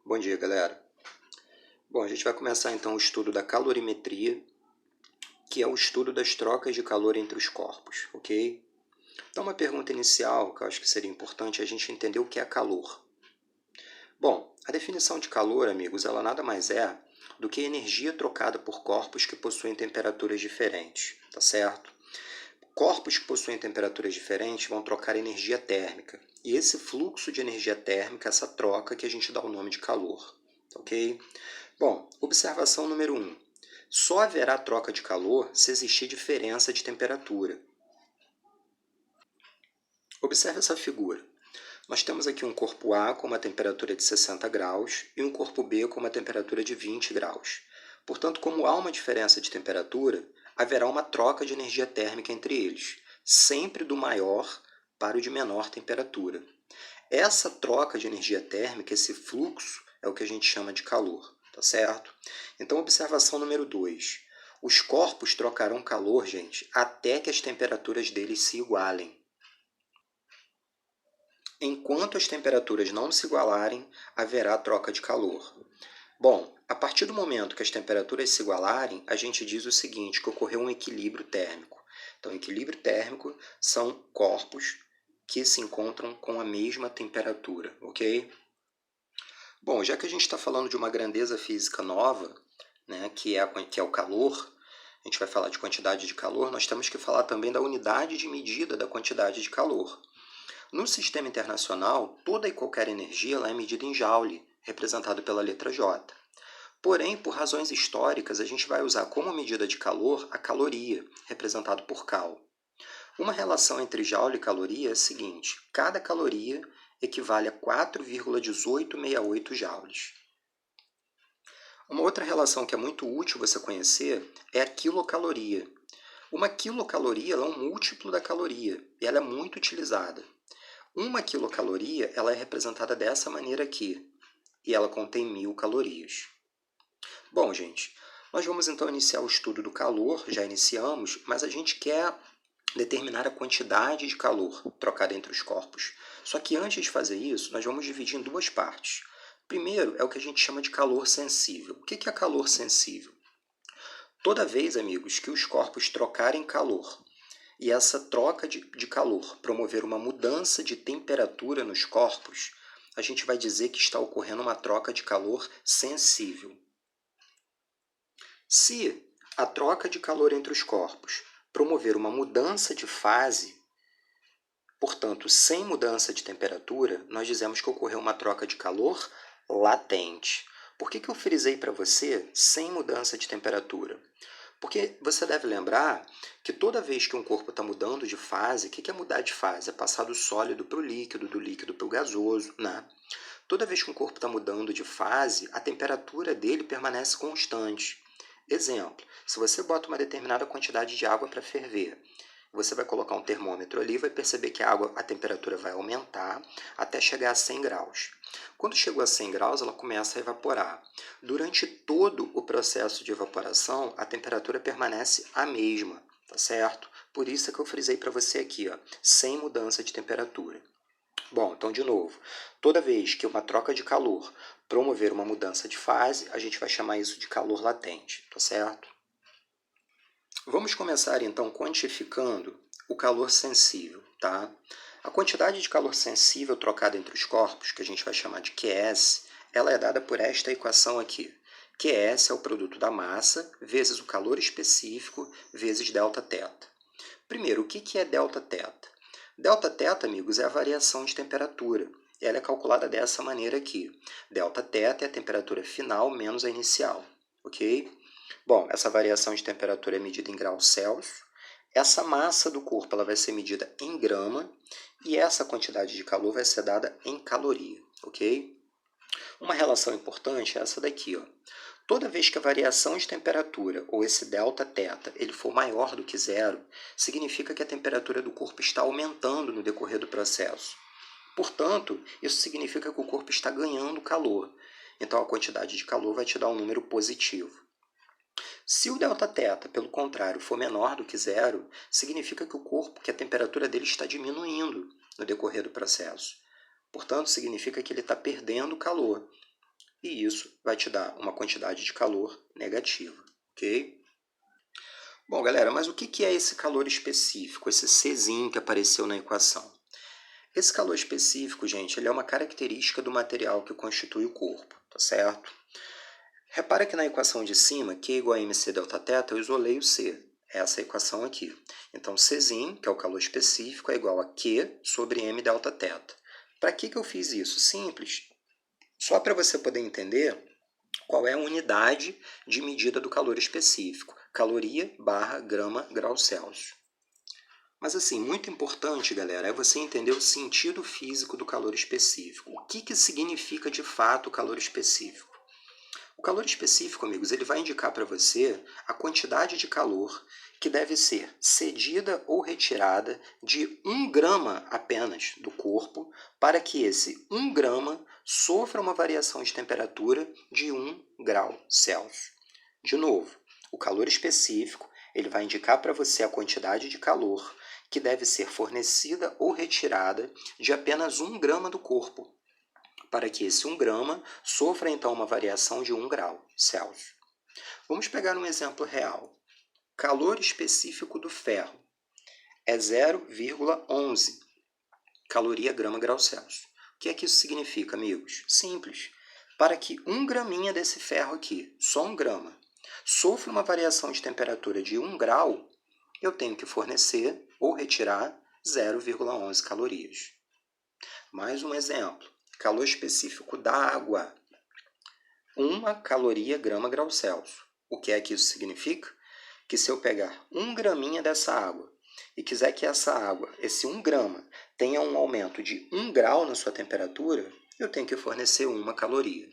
Bom dia, galera. Bom, a gente vai começar então o estudo da calorimetria, que é o estudo das trocas de calor entre os corpos, ok? Então, uma pergunta inicial que eu acho que seria importante é a gente entender o que é calor. Bom, a definição de calor, amigos, ela nada mais é do que energia trocada por corpos que possuem temperaturas diferentes, tá certo? Corpos que possuem temperaturas diferentes vão trocar energia térmica. E esse fluxo de energia térmica, essa troca que a gente dá o nome de calor, ok? Bom, observação número 1. Só haverá troca de calor se existir diferença de temperatura. Observe essa figura. Nós temos aqui um corpo A com uma temperatura de 60 graus e um corpo B com uma temperatura de 20 graus. Portanto, como há uma diferença de temperatura, haverá uma troca de energia térmica entre eles, sempre do maior para o de menor temperatura. Essa troca de energia térmica, esse fluxo, é o que a gente chama de calor, tá certo? Então, observação número 2. Os corpos trocarão calor, gente, até que as temperaturas deles se igualem. Enquanto as temperaturas não se igualarem, haverá troca de calor. Bom, a partir do momento que as temperaturas se igualarem, a gente diz o seguinte, que ocorreu um equilíbrio térmico. Então, equilíbrio térmico são corpos que se encontram com a mesma temperatura, ok? Bom, já que a gente está falando de uma grandeza física nova, né, que é o calor, a gente vai falar de quantidade de calor, nós temos que falar também da unidade de medida da quantidade de calor. No sistema internacional, toda e qualquer energia ela é medida em joule, representado pela letra J. Porém, por razões históricas, a gente vai usar como medida de calor a caloria, representado por cal. Uma relação entre joule e caloria é a seguinte: cada caloria equivale a 4,1868 joules. Uma outra relação que é muito útil você conhecer é a quilocaloria. Uma quilocaloria ela é um múltiplo da caloria e ela é muito utilizada. Uma quilocaloria ela é representada dessa maneira aqui, e ela contém 1000 calorias. Bom, gente, nós vamos então iniciar o estudo do calor, já iniciamos, mas a gente quer determinar a quantidade de calor trocada entre os corpos. Só que antes de fazer isso, nós vamos dividir em duas partes. Primeiro é o que a gente chama de calor sensível. O que é calor sensível? Toda vez, amigos, que os corpos trocarem calor e essa troca de calor promover uma mudança de temperatura nos corpos, a gente vai dizer que está ocorrendo uma troca de calor sensível. Se a troca de calor entre os corpos promover uma mudança de fase, portanto, sem mudança de temperatura, nós dizemos que ocorreu uma troca de calor latente. Por que eu frisei para você sem mudança de temperatura? Porque você deve lembrar que toda vez que um corpo está mudando de fase, o que é mudar de fase? É passar do sólido para o líquido, do líquido para o gasoso, né? Toda vez que um corpo está mudando de fase, a temperatura dele permanece constante. Exemplo, se você bota uma determinada quantidade de água para ferver, você vai colocar um termômetro ali e vai perceber que a temperatura vai aumentar até chegar a 100 graus. Quando chegou a 100 graus, ela começa a evaporar. Durante todo o processo de evaporação, a temperatura permanece a mesma, tá certo? Por isso é que eu frisei para você aqui, ó, sem mudança de temperatura. Bom, então de novo, toda vez que uma troca de calor promover uma mudança de fase, a gente vai chamar isso de calor latente, tá certo? Vamos começar então quantificando o calor sensível, tá? A quantidade de calor sensível trocada entre os corpos, que a gente vai chamar de QS, ela é dada por esta equação aqui. QS é o produto da massa vezes o calor específico vezes ΔT. Primeiro, o que é ΔT? ΔT, amigos, é a variação de temperatura. Ela é calculada dessa maneira aqui. ΔT é a temperatura final menos a inicial, ok? Bom, essa variação de temperatura é medida em graus Celsius. Essa massa do corpo ela vai ser medida em grama e essa quantidade de calor vai ser dada em caloria, ok? Uma relação importante é essa daqui, ó. Toda vez que a variação de temperatura, ou esse ΔT, ele for maior do que zero, significa que a temperatura do corpo está aumentando no decorrer do processo. Portanto, isso significa que o corpo está ganhando calor. Então, a quantidade de calor vai te dar um número positivo. Se o ΔT, pelo contrário, for menor do que zero, significa que a temperatura dele está diminuindo no decorrer do processo. Portanto, significa que ele está perdendo calor. e isso vai te dar uma quantidade de calor negativa, ok? Bom, galera, mas o que é esse calor específico, esse Czinho que apareceu na equação? Esse calor específico, gente, ele é uma característica do material que constitui o corpo, tá certo? Repara que na equação de cima, Q igual a mc delta θ, eu isolei o C, essa equação aqui. Então, Czinho, que é o calor específico, é igual a Q sobre m delta θ. Para que eu fiz isso? Simples. Só para você poder entender qual é a unidade de medida do calor específico. Caloria barra grama grau Celsius. Mas assim, muito importante, galera, é você entender o sentido físico do calor específico. O que significa de fato o calor específico? O calor específico, amigos, ele vai indicar para você a quantidade de calor que deve ser cedida ou retirada de 1 grama apenas do corpo para que esse 1 grama sofra uma variação de temperatura de 1 grau Celsius. De novo, o calor específico ele vai indicar para você a quantidade de calor que deve ser fornecida ou retirada de apenas 1 grama do corpo, para que esse 1 grama sofra então uma variação de 1 grau Celsius. Vamos pegar um exemplo real. Calor específico do ferro é 0,11 caloria grama grau Celsius. O que é que isso significa, amigos? Simples. Para que 1 graminha desse ferro aqui, só 1 grama, sofra uma variação de temperatura de 1 grau, eu tenho que fornecer ou retirar 0,11 calorias. Mais um exemplo. Calor específico da água. 1 caloria grama grau Celsius. O que é que isso significa? Que se eu pegar 1 graminha dessa água e quiser que essa água, esse 1 grama, tenha um aumento de 1 grau na sua temperatura, eu tenho que fornecer 1 caloria.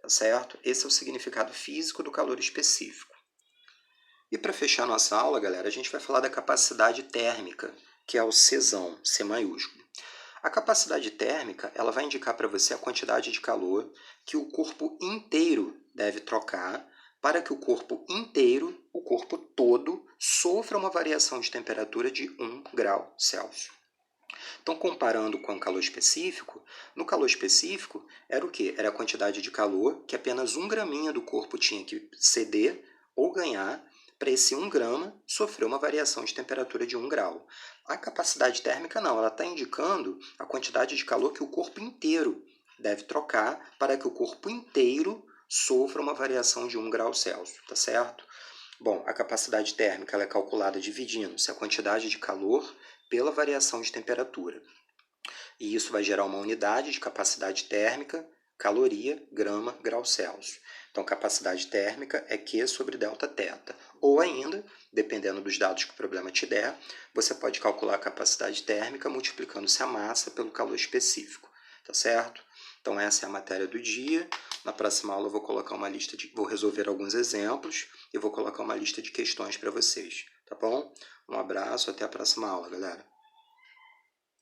Tá certo? Esse é o significado físico do calor específico. E para fechar nossa aula, galera, a gente vai falar da capacidade térmica, que é o Czão, C maiúsculo. A capacidade térmica ela vai indicar para você a quantidade de calor que o corpo inteiro deve trocar para que o corpo inteiro, o corpo todo, sofra uma variação de temperatura de 1 grau Celsius. Então, comparando com o calor específico, no calor específico era o quê? Era a quantidade de calor que apenas 1 graminha do corpo tinha que ceder ou ganhar para esse 1 grama sofrer uma variação de temperatura de 1 grau. A capacidade térmica não, ela está indicando a quantidade de calor que o corpo inteiro deve trocar para que o corpo inteiro sofra uma variação de 1 grau Celsius, tá certo? Bom, a capacidade térmica ela é calculada dividindo-se a quantidade de calor pela variação de temperatura. E isso vai gerar uma unidade de capacidade térmica, caloria, grama, grau Celsius. Então, capacidade térmica é Q sobre delta θ. Ou ainda, dependendo dos dados que o problema te der, você pode calcular a capacidade térmica multiplicando-se a massa pelo calor específico. Tá certo? Então, essa é a matéria do dia. Na próxima aula eu vou colocar vou resolver alguns exemplos e vou colocar uma lista de questões para vocês. Tá bom? Um abraço, até a próxima aula, galera.